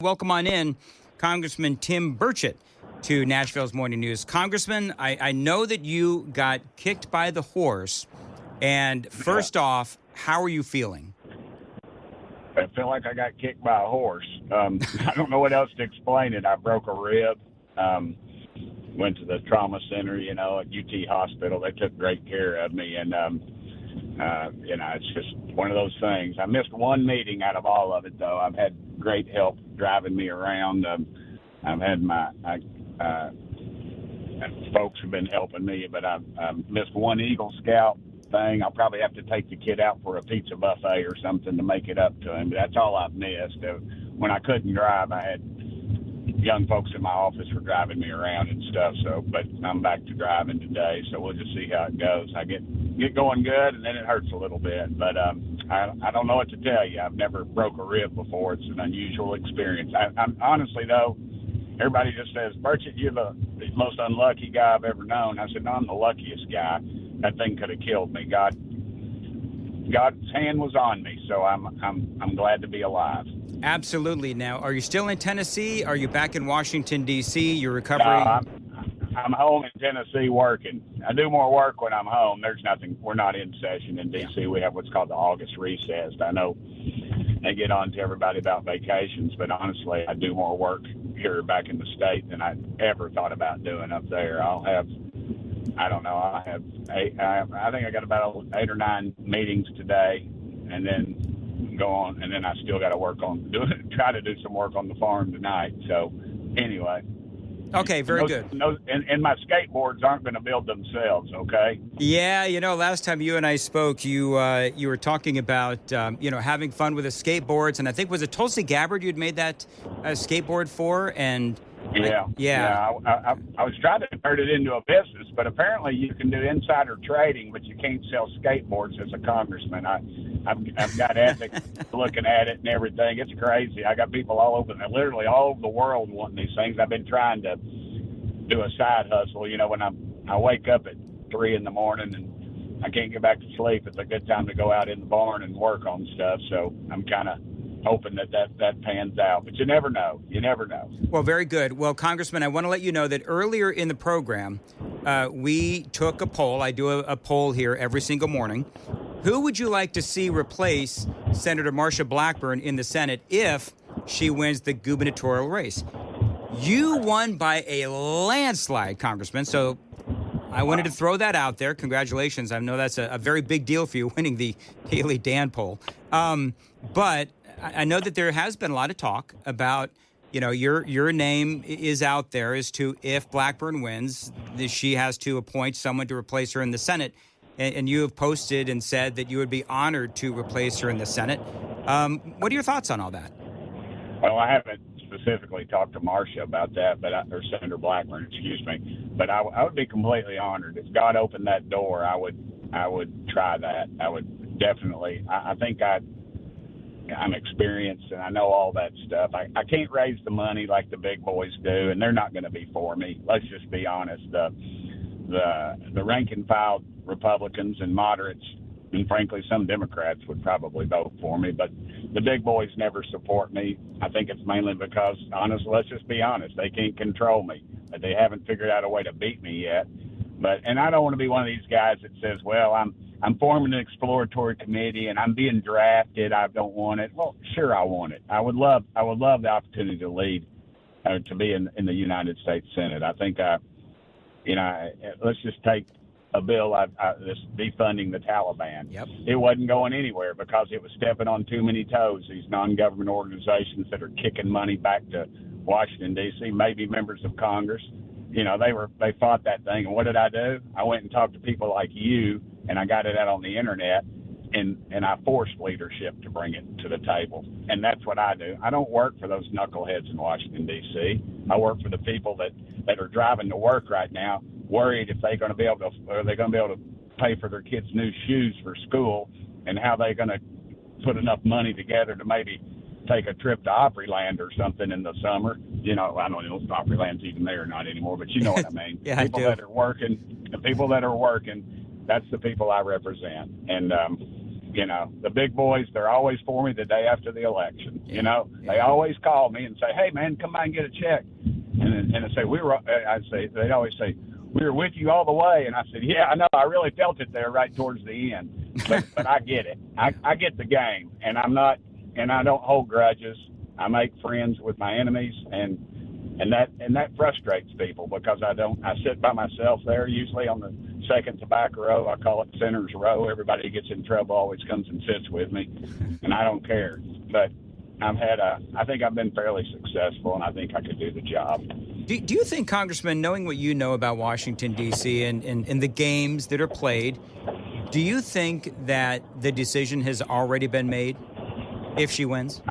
Welcome on in, Congressman Tim Burchett to Nashville's Morning News. Congressman, I know that you got kicked by the horse. And first off, how are you feeling? I feel like I got kicked by a horse. I don't know what else to explain it. I broke a rib. Went to the trauma center, at UT Hospital. They took great care of me. And, it's just one of those things. I missed one meeting out of all of it, though. I've had great help driving me around. I've had folks have been helping me, but I've missed one Eagle Scout thing. I'll probably have to take the kid out for a pizza buffet or something to make it up to him. But that's all I've missed. When I couldn't drive, I had young folks in my office were driving me around and stuff. But I'm back to driving today, so we'll just see how it goes. I get going good, and then it hurts a little bit. But I don't know what to tell you. I've never broke a rib before. It's an unusual experience. I'm honestly, though, everybody just says, Burchett, you're the most unlucky guy I've ever known. I said, no, I'm the luckiest guy. That thing could have killed me. God's hand was on me, so I'm glad to be alive. Absolutely. Now, are you still in Tennessee? Are you back in Washington, D.C.? You're recovering? No, I'm home in Tennessee working. I do more work when I'm home. There's nothing. We're not in session in D.C. We have what's called the August recess. I know they get on to everybody about vacations, but honestly, I do more work here back in the state than I ever thought about doing up there. I think I got about 8 or 9 meetings today, and then go on, and then I still got to try to do some work on the farm tonight. So anyway. Okay, very good. And my skateboards aren't going to build themselves, okay? Yeah, last time you and I spoke, you were talking about, having fun with the skateboards. And I think, was it Tulsi Gabbard you'd made that skateboard for? And Yeah. I was trying to turn it into a business, but apparently you can do insider trading, but you can't sell skateboards as a congressman. I've got ethics looking at it and everything. It's crazy. I got people literally all over the world wanting these things. I've been trying to do a side hustle. When I wake up at 3 a.m. and I can't get back to sleep, it's a good time to go out in the barn and work on stuff. So I'm kind of hoping that pans out. But you never know. Well, very good. Well, Congressman, I want to let you know that earlier in the program, we took a poll. I do a poll here every single morning. Who would you like to see replace Senator Marsha Blackburn in the Senate if she wins the gubernatorial race? You won by a landslide, Congressman, so I wanted to throw that out there. Congratulations. I know that's a very big deal for you, winning the Daily Dan poll. But I know that there has been a lot of talk about, your name is out there as to if Blackburn wins, she has to appoint someone to replace her in the Senate. And you have posted and said that you would be honored to replace her in the Senate. What are your thoughts on all that? Well, I haven't specifically talked to Marsha about that, or Senator Blackburn, excuse me. But I would be completely honored. If God opened that door, I would try that. I would definitely. I think I'm experienced and I know all that stuff. I can't raise the money like the big boys do, and they're not going to be for me. Let's just be honest. The rank and file Republicans and moderates, and frankly, some Democrats would probably vote for me, but the big boys never support me. I think it's mainly because, honestly, let's just be honest, they can't control me. They haven't figured out a way to beat me yet. And I don't want to be one of these guys that says, well, I'm forming an exploratory committee and I'm being drafted. I don't want it. Well, sure, I want it. I would love the opportunity to lead, to be in the United States Senate. I think, let's just take a bill, this defunding the Taliban. Yep. It wasn't going anywhere because it was stepping on too many toes. These non-government organizations that are kicking money back to Washington, D.C., maybe members of Congress, they fought that thing. And what did I do? I went and talked to people like you, and I got it out on the internet, and I forced leadership to bring it to the table. And that's what I do. I don't work for those knuckleheads in Washington, D.C. I work for the people that are driving to work right now, worried if they're going to be able to pay for their kids' new shoes for school, and how they're going to put enough money together to maybe take a trip to Opryland or something in the summer. I don't know if Opryland's even there or not anymore, but you know what I mean. Yeah, people that are working, the people that are working, that's the people I represent. And You know, the big boys, they're always for me the day after the election. You know, they always call me and say, hey, man, come by and get a check. And I say, they always say, we were with you all the way. And I said, yeah, I know. I really felt it there right towards the end. But I get it. I get the game. And I don't hold grudges. I make friends with my enemies. And that frustrates people because I sit by myself there, usually on the second tobacco row. I call it Center's Row. Everybody who gets in trouble always comes and sits with me, and I don't care. But I think I've been fairly successful, and I think I could do the job. Do you think, Congressman, knowing what you know about Washington, D.C. and the games that are played, do you think that the decision has already been made if she wins?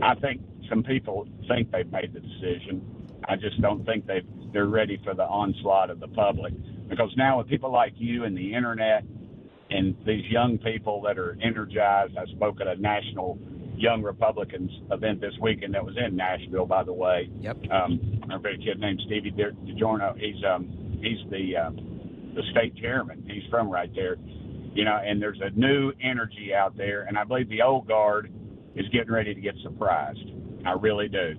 I think some people think they've made the decision. I just don't think they're ready for the onslaught of the public. Because now with people like you and the internet and these young people that are energized, I spoke at a national Young Republicans event this weekend that was in Nashville, by the way. Yep. A very kid named Stevie DiGiorno. He's the state chairman. He's from right there. You know, and there's a new energy out there, and I believe the old guard is getting ready to get surprised. I really do.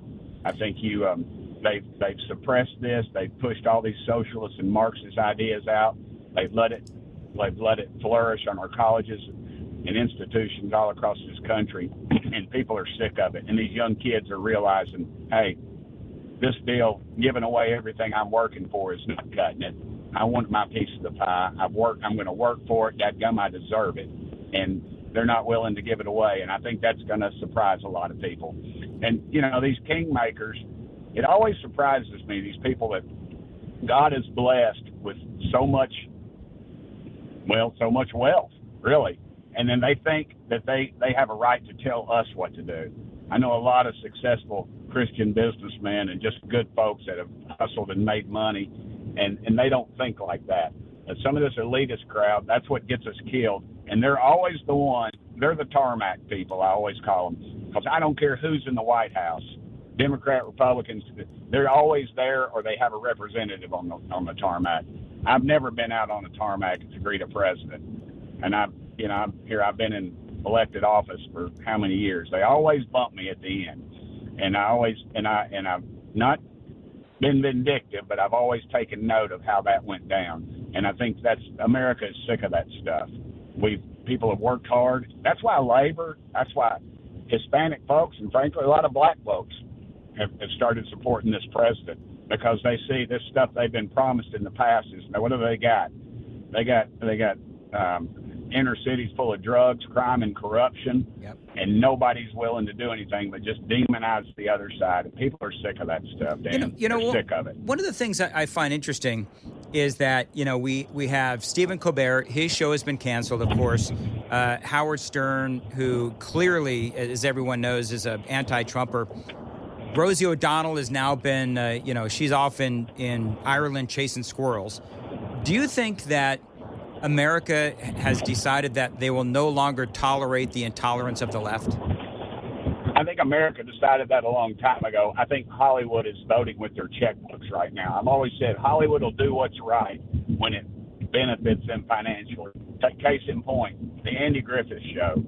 I think they've suppressed this. They've pushed all these socialist and Marxist ideas out. They've let it flourish on our colleges and institutions all across this country, and people are sick of it. And these young kids are realizing, hey, this deal, giving away everything I'm working for, is not cutting it. I want my piece of the pie. I'm going to work for it. Dadgum, I deserve it. And they're not willing to give it away. And I think that's going to surprise a lot of people. And, you know, these kingmakers, it always surprises me, these people that God has blessed with so much wealth, really. And then they think that they have a right to tell us what to do. I know a lot of successful Christian businessmen and just good folks that have hustled and made money, and they don't think like that. And some of this elitist crowd, that's what gets us killed. And they're always they're the tarmac people, I always call them, because I don't care who's in the White House, Democrat, Republicans, they're always there, or they have a representative on the tarmac. I've never been out on the tarmac to greet a president. And I've been in elected office for how many years? They always bump me at the end, and I've not been vindictive, but I've always taken note of how that went down. And I think America is sick of that stuff. People have worked hard. That's why Hispanic folks and frankly a lot of black folks have started supporting this president, because they see this stuff they've been promised in the past is, what do they got? They got inner cities full of drugs, crime, and corruption, and nobody's willing to do anything but just demonize the other side. And people are sick of that stuff, Dan. They're sick of it. One of the things I find interesting is that, we have Stephen Colbert. His show has been canceled, of course. Howard Stern, who clearly, as everyone knows, is an anti-Trumper. Rosie O'Donnell has now been, she's off in Ireland chasing squirrels. Do you think that America has decided that they will no longer tolerate the intolerance of the left? I think America decided that a long time ago. I think Hollywood is voting with their checkbooks right now. I've always said Hollywood will do what's right when it benefits them financially. Case in point, the Andy Griffith Show.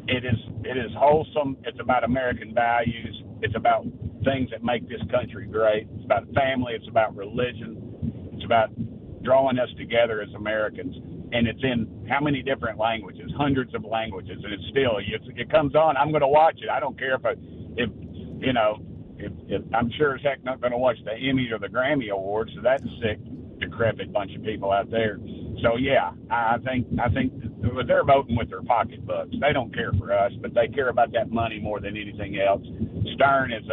It is wholesome. It's about American values. It's about things that make this country great. It's about family. It's about religion. It's about drawing us together as Americans. And it's in how many different languages? Hundreds of languages. And it comes on. I'm going to watch it. I don't care if I'm sure as heck not going to watch the Emmy or the Grammy Awards. So that's a sick, decrepit bunch of people out there. So yeah, I think they're voting with their pocketbooks. They don't care for us, but they care about that money more than anything else. Stern is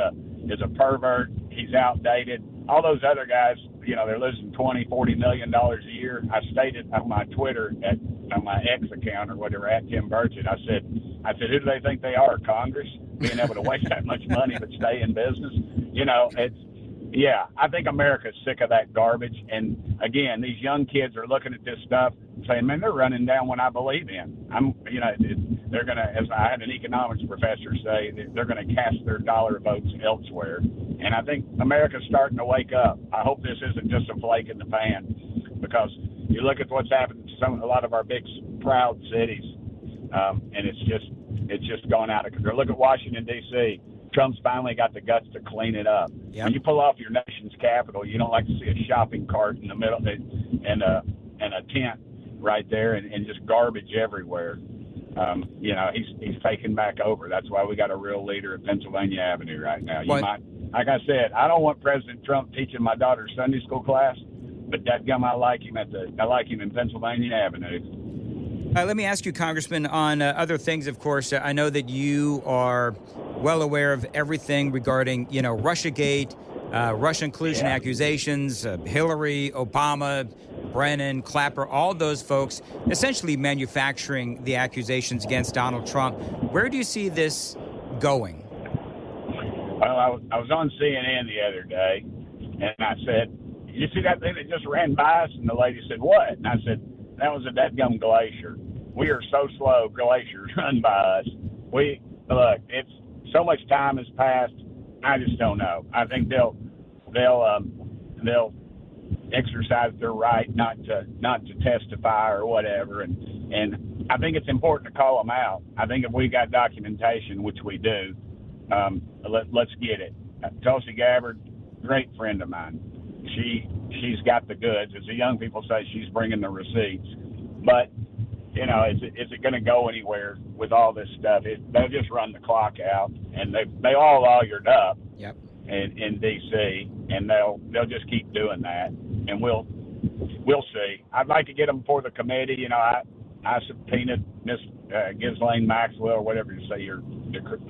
a pervert. He's outdated. All those other guys, they're losing $20-40 million a year. I stated on my Twitter on my X account or whatever at Tim Burchett. I said, who do they think they are? Congress, being able to waste that much money but stay in business. Yeah, I think America's sick of that garbage. And again, these young kids are looking at this stuff and saying, man, they're running down what I believe in. They're going to, as I had an economics professor say, they're going to cast their dollar votes elsewhere. And I think America's starting to wake up. I hope this isn't just a flake in the pan, because you look at what's happened to a lot of our big proud cities, and it's just gone out of control. Look at Washington D.C. Trump's finally got the guts to clean it up. Yep. When you pull off your nation's capital, you don't like to see a shopping cart in the middle and a tent right there and just garbage everywhere. He's taking back over. That's why we got a real leader at Pennsylvania Avenue right now. Like I said, I don't want President Trump teaching my daughter's Sunday school class, but dadgum, I like him in Pennsylvania Avenue. Let me ask you, Congressman, on other things, of course. I know that you are well aware of everything regarding, Russiagate, Russia inclusion accusations, Hillary, Obama, Brennan, Clapper, all those folks essentially manufacturing the accusations against Donald Trump. Where do you see this going? Well, I was on CNN the other day, and I said, "You see that thing that just ran by us?" And the lady said, "What?" And I said, "That was a dadgum glacier. We are so slow. Glaciers run by us. It's so much time has passed. I just don't know. I think they'll exercise their right not to testify or whatever. And I think it's important to call them out. I think if we got documentation, which we do, let's get it. Tulsi Gabbard, great friend of mine. She's got the goods. As the young people say, she's bringing the receipts. But is it going to go anywhere with all this stuff? They'll just run the clock out, and they all lawyered up. Yep. In D.C. and they'll just keep doing that, and we'll see. I'd like to get them before the committee. I subpoenaed Miss Ghislaine Maxwell, or whatever you say your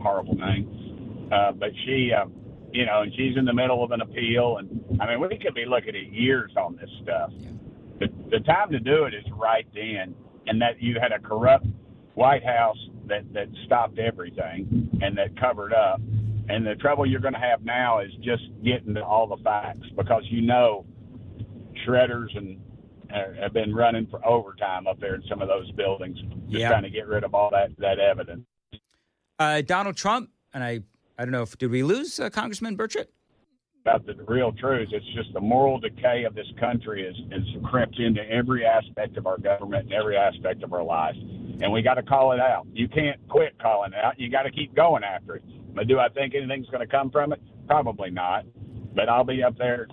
horrible name, but she, and she's in the middle of an appeal, and I mean we could be looking at years on this stuff. Yeah. The time to do it is right then, and that you had a corrupt White House that stopped everything and that covered up. And the trouble you're going to have now is just getting to all the facts, because shredders and have been running for overtime up there in some of those buildings, just trying to get rid of all that evidence. Donald Trump, and I don't know did we lose Congressman Burchett? About the real truth, it's just the moral decay of this country is crept into every aspect of our government and every aspect of our life, and we got to call it out. You can't quit calling it out. You got to keep going after it. But do I think anything's going to come from it? Probably not. But I'll be up there.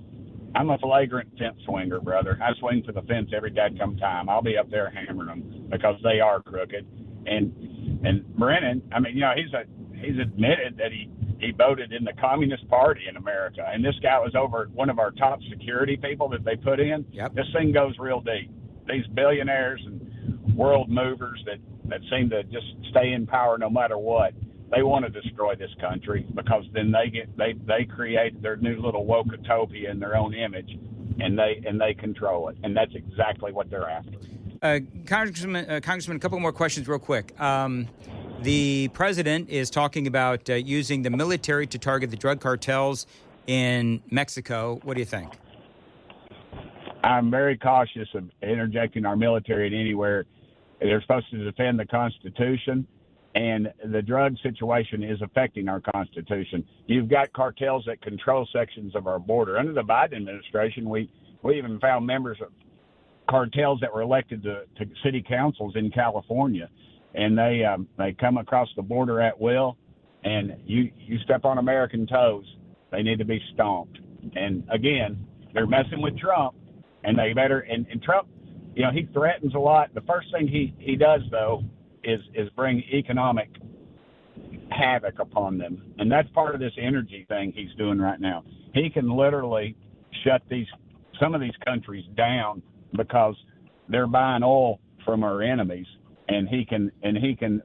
I'm a flagrant fence swinger, brother. I swing for the fence every dadgum time. I'll be up there hammering them because they are crooked. And Brennan, I mean, he's admitted that he voted in the Communist Party in America. And this guy was over one of our top security people that they put in. Yep. This thing goes real deep. These billionaires and world movers that seem to just stay in power no matter what. They want to destroy this country because then they create their new little woke-utopia in their own image, and they control it, and that's exactly what they're after. Congressman, a couple more questions real quick. The president is talking about using the military to target the drug cartels in Mexico. What do you think? I'm very cautious of interjecting our military in anywhere. They're supposed to defend the Constitution. And the drug situation is affecting our Constitution. You've got cartels that control sections of our border. Under the Biden administration, we even found members of cartels that were elected to city councils in California, and they come across the border at will. And you step on American toes, they need to be stomped. And again, they're messing with Trump, and they better. And Trump, he threatens a lot. The first thing he does though is bring economic havoc upon them. And that's part of this energy thing he's doing right now. He can literally shut some of these countries down because they're buying oil from our enemies. And he can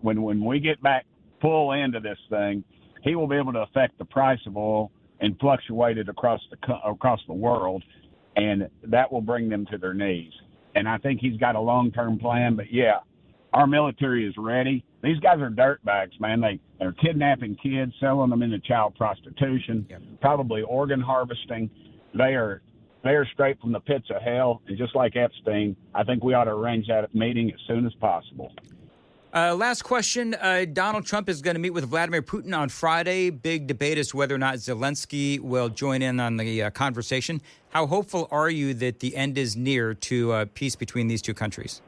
when we get back full into this thing, he will be able to affect the price of oil and fluctuate it across the world, and that will bring them to their knees. And I think he's got a long-term plan, but yeah, our military is ready. These guys are dirtbags, man. They're kidnapping kids, selling them into child prostitution, probably organ harvesting. They are straight from the pits of hell. And just like Epstein, I think we ought to arrange that meeting as soon as possible. Last question. Donald Trump is going to meet with Vladimir Putin on Friday. Big debate as to whether or not Zelensky will join in on the conversation. How hopeful are you that the end is near to peace between these two countries?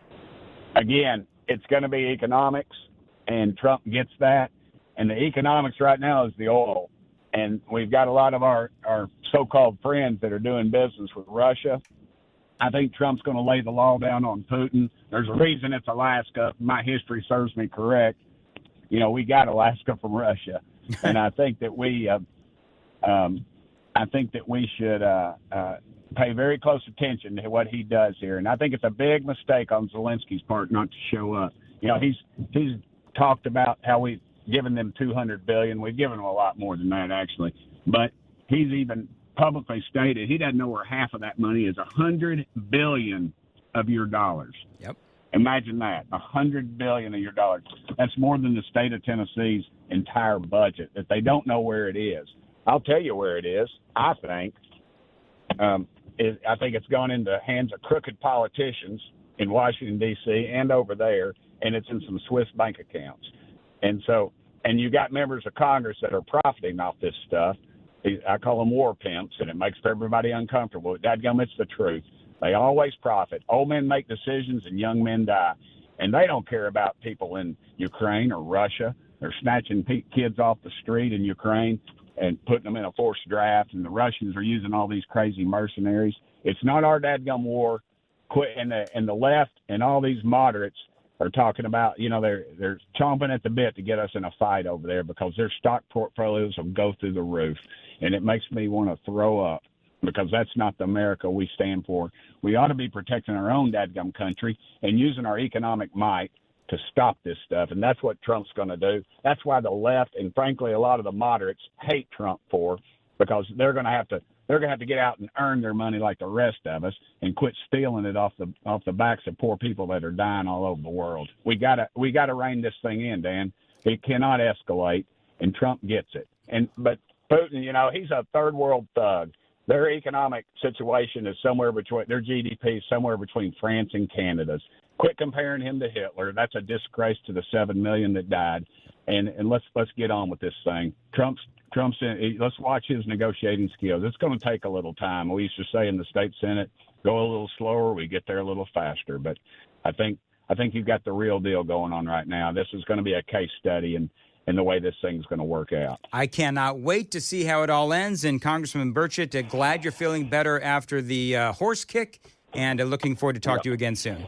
again, it's going to be economics, and Trump gets that. And the economics right now is the oil. And we've got a lot of our so-called friends that are doing business with Russia. I think Trump's going to lay the law down on Putin. There's a reason it's Alaska. My history serves me correct. You know, we got Alaska from Russia, and I think that we should pay very close attention to what he does here. And I think it's a big mistake on Zelensky's part not to show up. You know, he's talked about how we've given them $200 billion. We've given them a lot more than that, actually. But he's even publicly stated he doesn't know where half of that money is. $100 billion of your dollars. Yep. Imagine that, $100 billion of your dollars. That's more than the state of Tennessee's entire budget. That they don't know where it is. I'll tell you where it is. I think. I think it's gone into the hands of crooked politicians in Washington D.C. and over there, and it's in some Swiss bank accounts. And so, and you got members of Congress that are profiting off this stuff. I call them war pimps, and it makes everybody uncomfortable. Dadgum, it's the truth. They always profit. Old men make decisions, and young men die. And they don't care about people in Ukraine or Russia. They're snatching kids off the street in Ukraine and putting them in a forced draft, and the Russians are using all these crazy mercenaries. It's not our dadgum war. And the left and all these moderates are talking about, you know, they're chomping at the bit to get us in a fight over there because their stock portfolios will go through the roof. And it makes me want to throw up because that's not the America we stand for. We ought to be protecting our own dadgum country and using our economic might to stop this stuff. And that's what Trump's going to do. That's why the left and, frankly, a lot of the moderates hate Trump for, because they're going to have to get out and earn their money like the rest of us and quit stealing it off the backs of poor people that are dying all over the world. We gotta rein this thing in, Dan. It cannot escalate, and Trump gets it. But Putin, you know, he's a third world thug. Their economic situation is somewhere between their GDP is somewhere between France and Canada's. Quit comparing him to Hitler. That's a disgrace to the 7 million that died. And let's get on with this thing. Trump's let's watch his negotiating skills. It's going to take a little time. We used to say in the state Senate, go a little slower, we get there a little faster. But I think you've got the real deal going on right now. This is going to be a case study in the way this thing's going to work out. I cannot wait to see how it all ends. And Congressman Burchett, glad you're feeling better after the horse kick, and looking forward to talk to you again soon.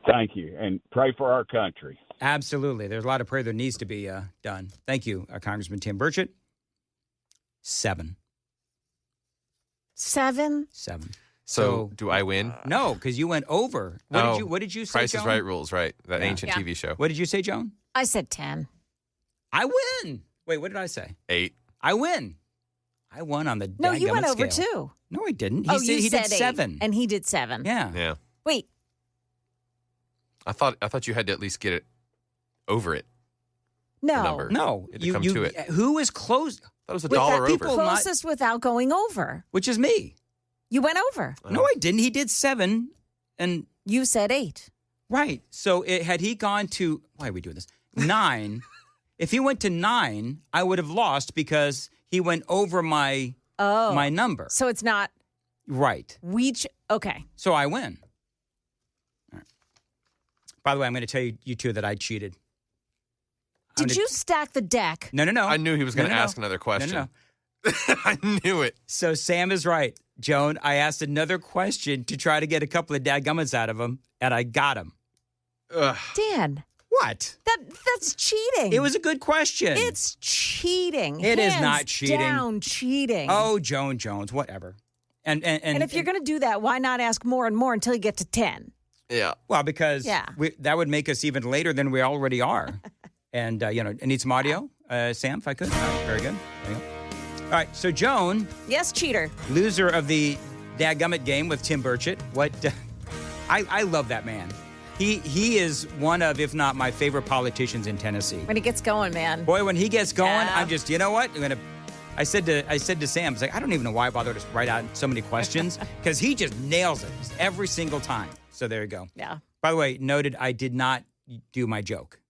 Thank you, and pray for our country. Absolutely. There's a lot of prayer that needs to be done. Thank you, Congressman Tim Burchett. 7. 7? 7. So do I win? No, because you went over. What did you say, Price Joan? is Right rules, right? That ancient TV show. What did you say, Joan? I said 10. I win. Wait, what did I say? 8. I win. I won on the No, you went scale. over 2. No, I didn't. He did said 7. 8, and he did 7. Yeah. Wait. I thought you had to at least get it over it. No. Number. No. You had to come to it. Who is close? That was $1 over. Closest without going over. Which is me. You went over. No, I didn't. He did 7, and you said 8. Right. So had he gone to, why are we doing this? 9. If he went to 9, I would have lost because he went over my number. So it's not right. Okay. So I win. All right. By the way, I'm going to tell you two that I cheated. Did you stack the deck? No. I knew he was going to ask another question. No. I knew it. So Sam is right. Joan, I asked another question to try to get a couple of dadgummits out of him, and I got him. Ugh. Dan. What? That's cheating. It was a good question. It's cheating. It is not cheating. Down cheating. Oh, Jones, whatever. And if you're going to do that, why not ask more and more until you get to 10? Yeah. Well, because that would make us even later than we already are. And, I need some audio, Sam, if I could. All right, very good. There you go. All right, so Joan. Yes, cheater. Loser of the dadgummit game with Tim Burchett. I love that man. He is one of, if not my favorite politicians in Tennessee. When he gets going, man. Boy, when he gets going, I'm just, you know what? I said to Sam, I don't even know why I bothered to write out so many questions, because he just nails it every single time. So there you go. Yeah. By the way, noted, I did not do my joke.